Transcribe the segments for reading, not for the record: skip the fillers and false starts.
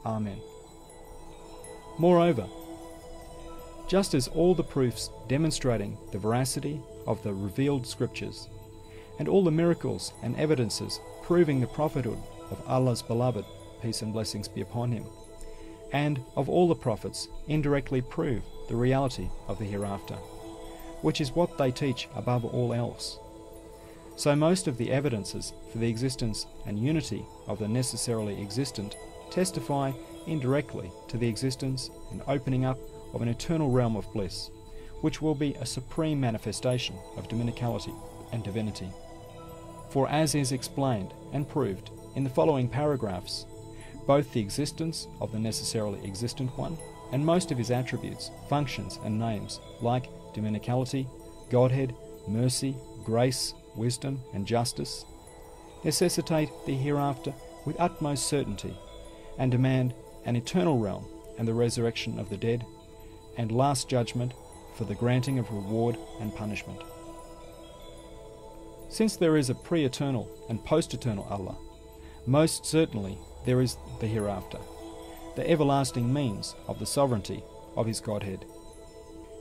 Amen. Moreover, just as all the proofs demonstrating the veracity of the revealed scriptures, and all the miracles and evidences proving the prophethood of Allah's beloved, peace and blessings be upon him, and of all the prophets indirectly prove the reality of the hereafter, which is what they teach above all else. So most of the evidences for the existence and unity of the necessarily existent testify indirectly to the existence and opening up of an eternal realm of bliss, which will be a supreme manifestation of dominicality and divinity. For as is explained and proved in the following paragraphs, both the existence of the necessarily existent one and most of his attributes, functions and names like dominicality, Godhead, mercy, grace, wisdom and justice, necessitate the hereafter with utmost certainty and demand an eternal realm and the resurrection of the dead and last judgment for the granting of reward and punishment. Since there is a pre-eternal and post-eternal Allah, most certainly there is the hereafter, the everlasting means of the sovereignty of his Godhead.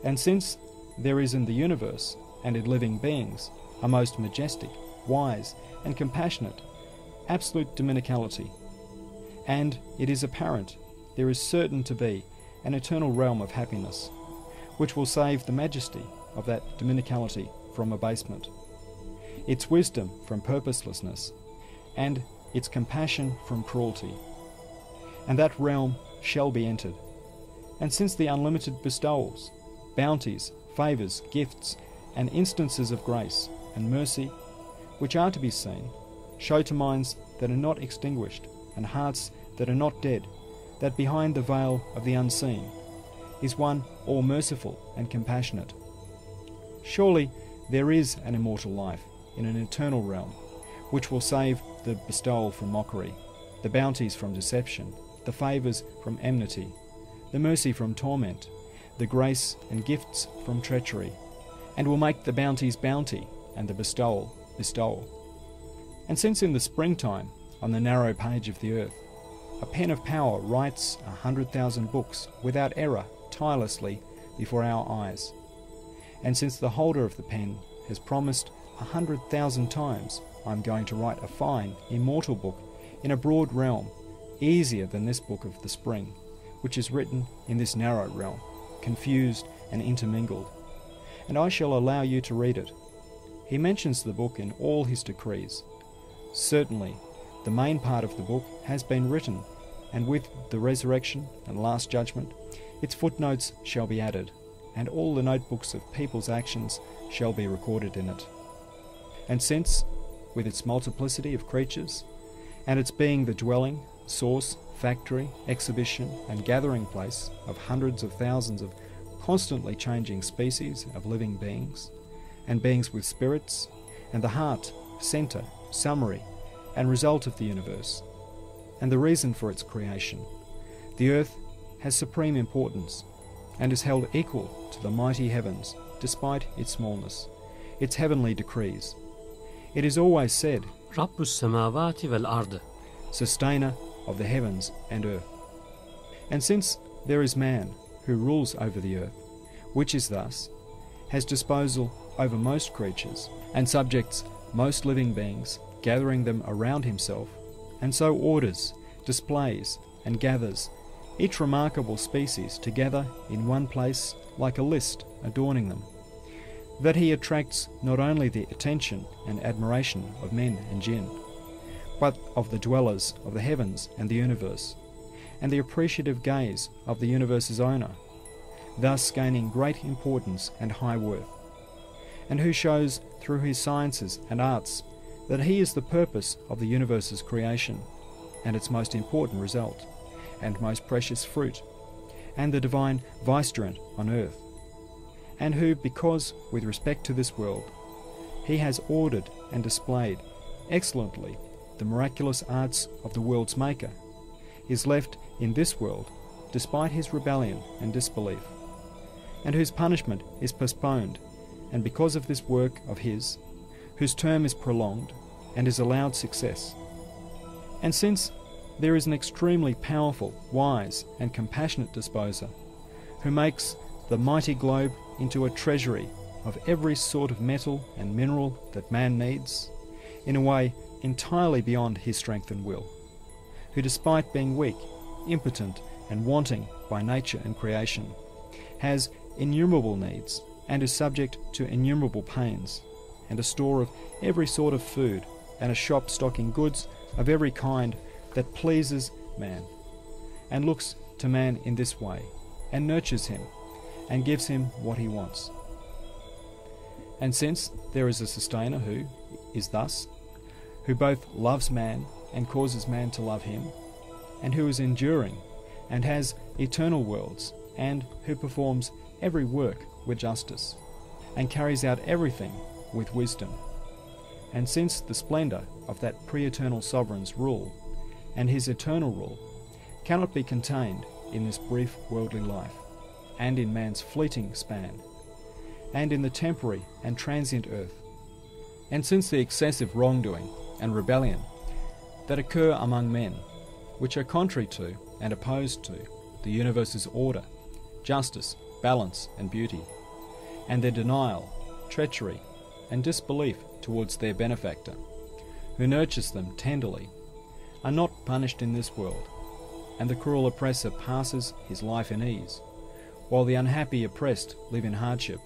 And since there is in the universe and in living beings a most majestic, wise and compassionate, absolute dominicality, and it is apparent there is certain to be an eternal realm of happiness, which will save the majesty of that dominicality from abasement, its wisdom from purposelessness, and its compassion from cruelty. And that realm shall be entered. And since the unlimited bestowals, bounties, favours, gifts, and instances of grace and mercy, which are to be seen, show to minds that are not extinguished, and hearts that are not dead, that behind the veil of the unseen is one all-merciful and compassionate. Surely there is an immortal life in an eternal realm, which will save the bestowal from mockery, the bounties from deception, the favours from enmity, the mercy from torment, the grace and gifts from treachery, and will make the bounties bounty, and the bestowal bestowal. And since in the springtime, on the narrow page of the earth, a pen of power writes 100,000 books without error tirelessly before our eyes, and since the holder of the pen has promised 100,000 times, I'm going to write a fine, immortal book in a broad realm, easier than this book of the spring, which is written in this narrow realm, confused and intermingled, and I shall allow you to read it. He mentions the book in all his decrees. Certainly, the main part of the book has been written, and with the resurrection and last judgment, its footnotes shall be added, and all the notebooks of people's actions shall be recorded in it. And since, with its multiplicity of creatures, and its being the dwelling, source, factory, exhibition, and gathering place of hundreds of thousands of constantly changing species of living beings, and beings with spirits, and the heart, centre, summary, and result of the universe, and the reason for its creation, the earth has supreme importance, and is held equal to the mighty heavens, despite its smallness, its heavenly decrees. It is always said, رب السماوات والأرض, sustainer of the heavens and earth. And since there is man who rules over the earth, which is thus, has disposal over most creatures, and subjects most living beings, gathering them around himself, and so orders, displays, and gathers each remarkable species together in one place like a list adorning them, that he attracts not only the attention and admiration of men and jinn, but of the dwellers of the heavens and the universe, and the appreciative gaze of the universe's owner, thus gaining great importance and high worth, and who shows through his sciences and arts that he is the purpose of the universe's creation, and its most important result, and most precious fruit, and the divine vicegerent on earth, and who, because with respect to this world, he has ordered and displayed excellently the miraculous arts of the world's maker, is left in this world despite his rebellion and disbelief, and whose punishment is postponed, and because of this work of his, whose term is prolonged and is allowed success. And since there is an extremely powerful, wise, and compassionate disposer who makes the mighty globe into a treasury of every sort of metal and mineral that man needs, in a way entirely beyond his strength and will, who, despite being weak, impotent, and wanting by nature and creation, has innumerable needs and is subject to innumerable pains, and a store of every sort of food, and a shop stocking goods of every kind that pleases man, and looks to man in this way, and nurtures him, and gives him what he wants. And since there is a sustainer who is thus, who both loves man and causes man to love him, and who is enduring, and has eternal worlds, and who performs every work with justice, and carries out everything with wisdom, and since the splendour of that pre-eternal sovereign's rule, and his eternal rule, cannot be contained in this brief worldly life, and in man's fleeting span, and in the temporary and transient earth, and since the excessive wrongdoing and rebellion that occur among men, which are contrary to and opposed to the universe's order, justice, balance, and beauty, and their denial, treachery, and disbelief towards their benefactor, who nurtures them tenderly, are not punished in this world, and the cruel oppressor passes his life in ease, while the unhappy oppressed live in hardship.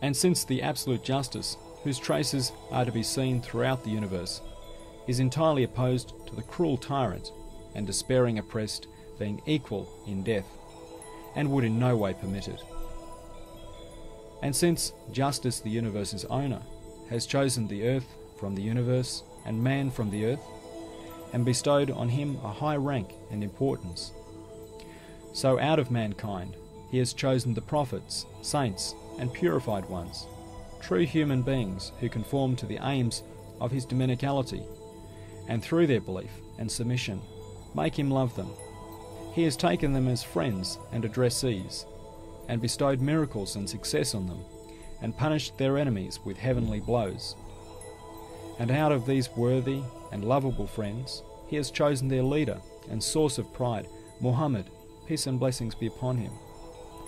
And since the absolute justice, whose traces are to be seen throughout the universe, is entirely opposed to the cruel tyrant and despairing oppressed being equal in death, and would in no way permit it. And since justice, the universe's owner, has chosen the earth from the universe and man from the earth, and bestowed on him a high rank and importance, so out of mankind he has chosen the prophets, saints, and purified ones, true human beings who conform to the aims of his dominicality, and through their belief and submission make him love them. He has taken them as friends and addressees, and bestowed miracles and success on them, and punished their enemies with heavenly blows. And out of these worthy and lovable friends he has chosen their leader and source of pride, Muhammad, peace and blessings be upon him,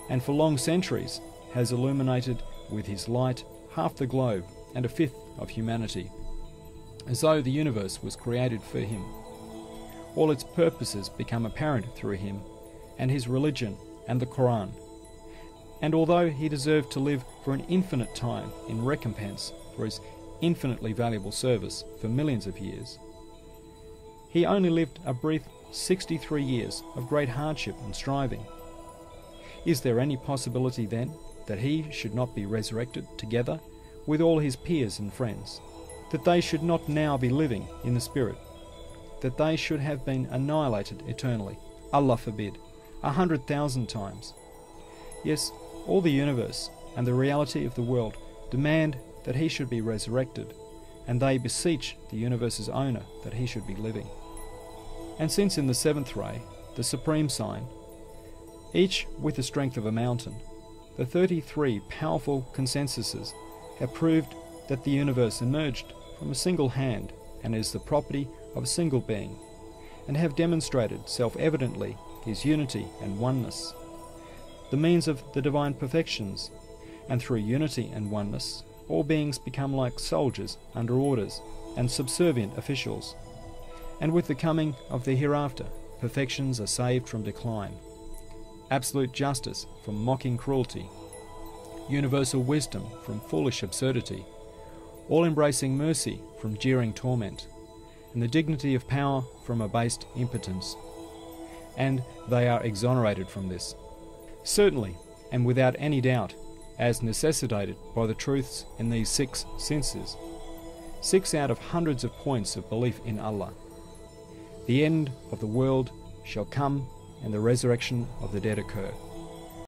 and for long centuries has illuminated with his light half the globe and a fifth of humanity, as though the universe was created for him. All its purposes become apparent through him and his religion and the Quran. And although he deserved to live for an infinite time in recompense for his infinitely valuable service for millions of years, he only lived a brief 63 years of great hardship and striving. Is there any possibility then that he should not be resurrected together with all his peers and friends, that they should not now be living in the spirit, that they should have been annihilated eternally? Allah forbid, 100,000 times. Yes, all the universe and the reality of the world demand that he should be resurrected, and they beseech the universe's owner that he should be living. And since in the seventh ray, the supreme sign, each with the strength of a mountain, the 33 powerful consensuses have proved that the universe emerged from a single hand and is the property of a single being, and have demonstrated self-evidently his unity and oneness, the means of the divine perfections, and through unity and oneness all beings become like soldiers under orders and subservient officials, and with the coming of the hereafter perfections are saved from decline, absolute justice from mocking cruelty, universal wisdom from foolish absurdity, all-embracing mercy from jeering torment, and the dignity of power from abased impotence. And they are exonerated from this, certainly and without any doubt, as necessitated by the truths in these 6 senses, 6 out of hundreds of points of belief in Allah. The end of the world shall come and the resurrection of the dead occur.